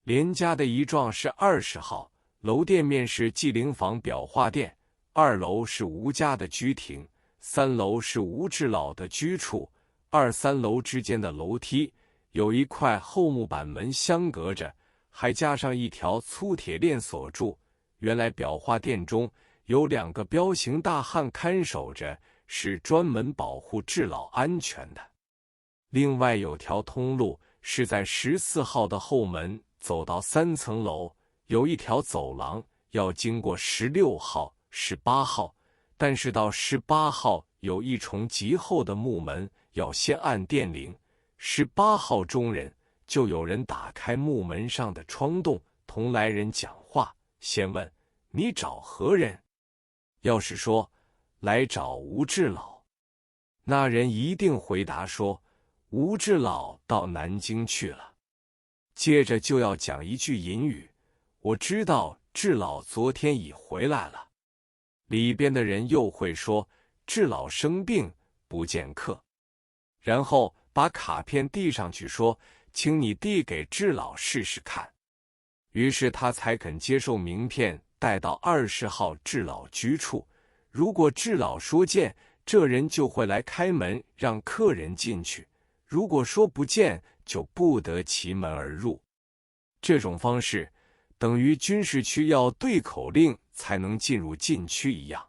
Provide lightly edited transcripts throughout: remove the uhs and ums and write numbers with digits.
连家的一幢是20号，楼店面是纪灵坊裱画店，2楼是吴家的居亭，3楼是吴志老的居处。2、3楼之间的楼梯有一块厚木板门相隔着，还加上一条粗铁链锁住。原来裱画店中有2个彪形大汉看守着，是专门保护志老安全的。另外有条通路是在14号的后门走到3层楼，有一条走廊要经过16号、18号，但是到18号有一重极厚的木门，要先按电铃。18号中人就有人打开木门上的窗洞，同来人讲话，先问你找何人？要是说来找吴志老，那人一定回答说吴志老到南京去了。接着就要讲一句隐语，我知道志老昨天已回来了。里边的人又会说志老生病不见客，然后把卡片递上去说请你递给志老试试看。于是他才肯接受名片，带到20号志老居处。如果志老说见，这人就会来开门让客人进去，如果说不见，就不得其门而入。这种方式等于军事区要对口令才能进入禁区一样，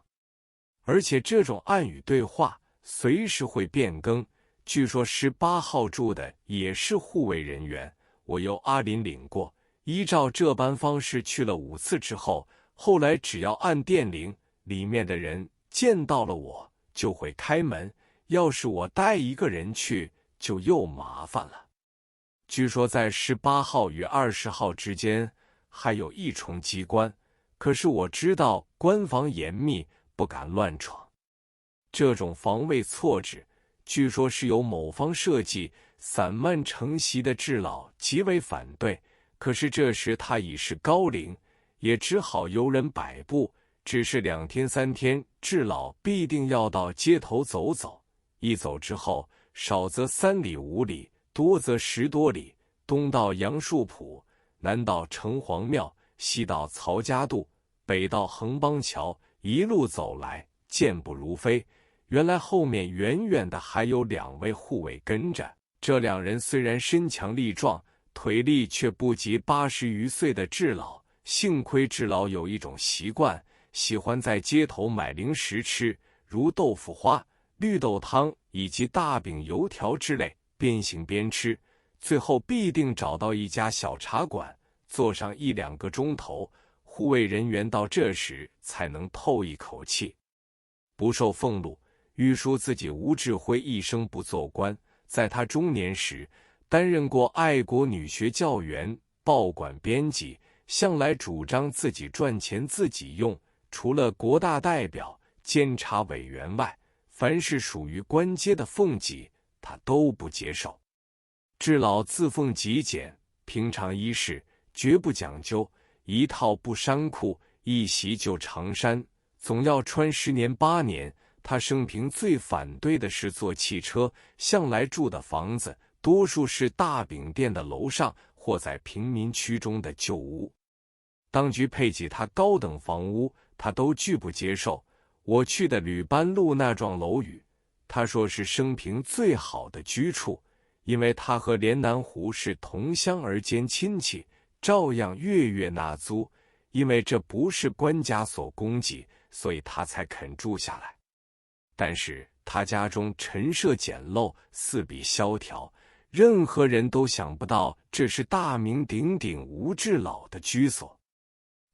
而且这种暗语对话随时会变更。据说18号住的也是护卫人员，我由阿林领过，依照这般方式去了5次之后，后来只要按电铃，里面的人见到了我就会开门，要是我带一个人去就又麻烦了。据说在18号与20号之间还有一重机关，可是我知道关防严密，不敢乱闯。这种防卫措置据说是由某方设计，散漫成习的志老极为反对，可是这时他已是高龄，也只好由人摆布。只是2天3天，志老必定要到街头走走，一走之后，少则3里5里，多则10多里，东到杨树浦，南到城隍庙，西到曹家渡，北到横帮桥，一路走来，健步如飞。原来后面远远的还有2位护卫跟着，这2人虽然身强力壮，腿力却不及80余岁的志老。幸亏志老有一种习惯，喜欢在街头买零食吃，如豆腐花、绿豆汤以及大饼油条之类，边行边吃，最后必定找到一家小茶馆，坐上1、2个钟头，护卫人员到这时才能透一口气。不受俸禄，欲说自己吴志辉一生不做官，在他中年时担任过爱国女学教员、报馆编辑，向来主张自己赚钱自己用，除了国大代表、监察委员外，凡是属于官阶的俸给，他都不接受。志老自奉极简，平常衣饰绝不讲究，一套布衫裤，一袭旧长衫，总要穿10年8年。他生平最反对的是坐汽车，向来住的房子多数是大饼店的楼上或在贫民区中的旧屋。当局配给他高等房屋，他都拒不接受。我去的吕班路那幢楼宇，他说是生平最好的居处，因为他和连南湖是同乡而兼亲戚，照样月月纳租。因为这不是官家所供给，所以他才肯住下来。但是他家中陈设简陋，四壁萧条，任何人都想不到这是大名鼎鼎吴志老的居所。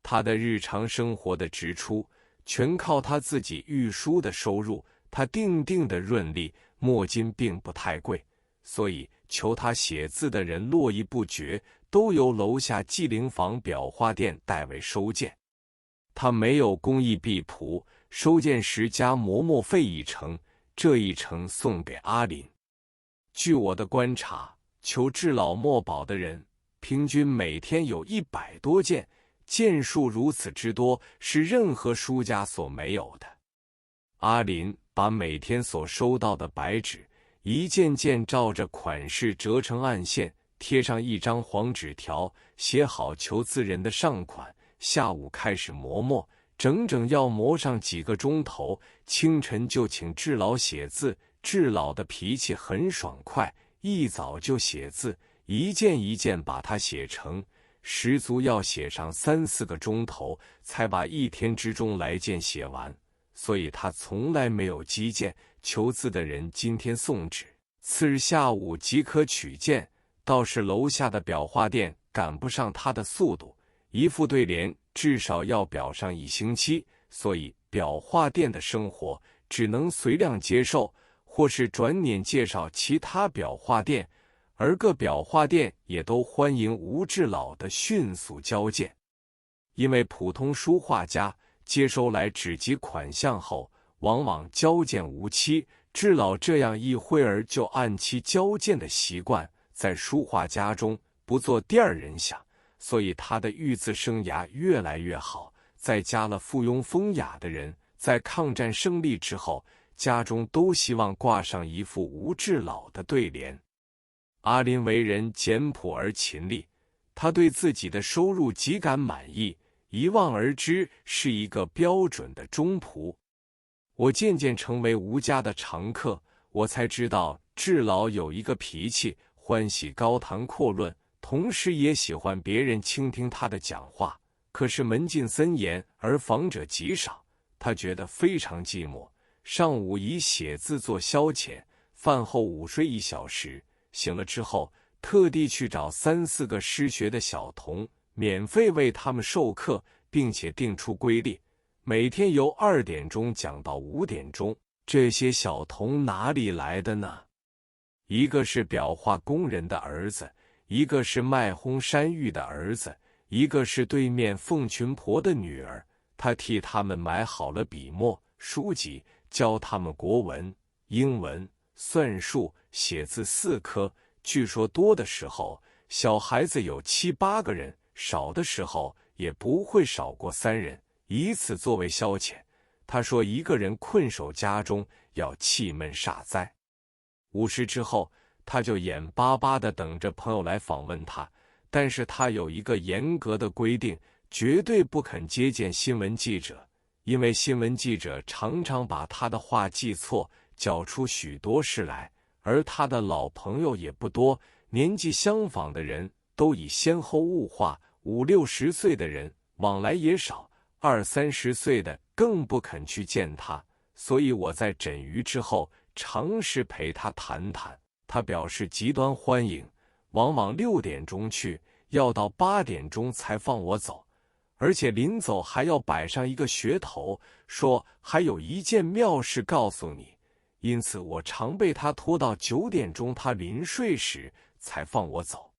他的日常生活的支出全靠他自己御书的收入，他定的润利，墨金并不太贵，所以求他写字的人络绎不绝，都由楼下纪灵坊裱画店代为收件。他没有工艺婢仆，收件时加磨费1成，这1成送给阿林。据我的观察，求志老墨宝的人平均每天有100多件，件数如此之多，是任何书家所没有的。阿林把每天所收到的白纸一件件照着款式折成暗线，贴上一张黄纸条，写好求字人的上款，下午开始磨，整整要磨上几个钟头。清晨就请智老写字，智老的脾气很爽快，一早就写字，一件一件把它写成，十足要写上3、4个钟头，才把一天之中来件写完。所以他从来没有积件，求字的人今天送纸，次日下午即可取件。倒是楼下的裱画店赶不上他的速度，一副对联至少要裱上1星期，所以裱画店的生活只能随量接受，或是转脸介绍其他裱画店，而各裱画店也都欢迎吴志老的迅速交件。因为普通书画家接收来纸及款项后，往往交件无期，志老这样一会儿就按期交件的习惯，在书画家中不做第二人想，所以他的御字生涯越来越好。再加了附庸风雅的人，在抗战胜利之后，家中都希望挂上一副吴志老的对联。阿林为人简朴而勤力，他对自己的收入极感满意，一望而知是一个标准的忠仆。我渐渐成为吴家的常客，我才知道志老有一个脾气，欢喜高谈阔论，同时也喜欢别人倾听他的讲话。可是门禁森严，而访者极少，他觉得非常寂寞。上午以写字做消遣，饭后午睡1小时，醒了之后特地去找3、4个失学的小童，免费为他们授课，并且定出规律，每天由2点钟讲到5点钟。这些小童哪里来的呢？一个是裱画工人的儿子，一个是卖红山芋的儿子，一个是对面凤群婆的女儿。他替他们买好了笔墨、书籍，教他们国文、英文、算术、写字4科。据说多的时候小孩子有7、8个人，少的时候也不会少过3人，以此作为消遣。他说一个人困守家中要气闷煞灾。午时之后，他就眼巴巴地等着朋友来访问他，但是他有一个严格的规定，绝对不肯接见新闻记者，因为新闻记者常常把他的话记错，搅出许多事来。而他的老朋友也不多，年纪相仿的人都已先后物化，50、60岁的人往来也少，20、30岁的更不肯去见他。所以我在诊愈之后尝试陪他谈谈，他表示极端欢迎，往往6点钟去，要到8点钟才放我走，而且临走还要摆上一个噱头，说还有一件妙事告诉你。因此我常被他拖到9点钟他临睡时才放我走。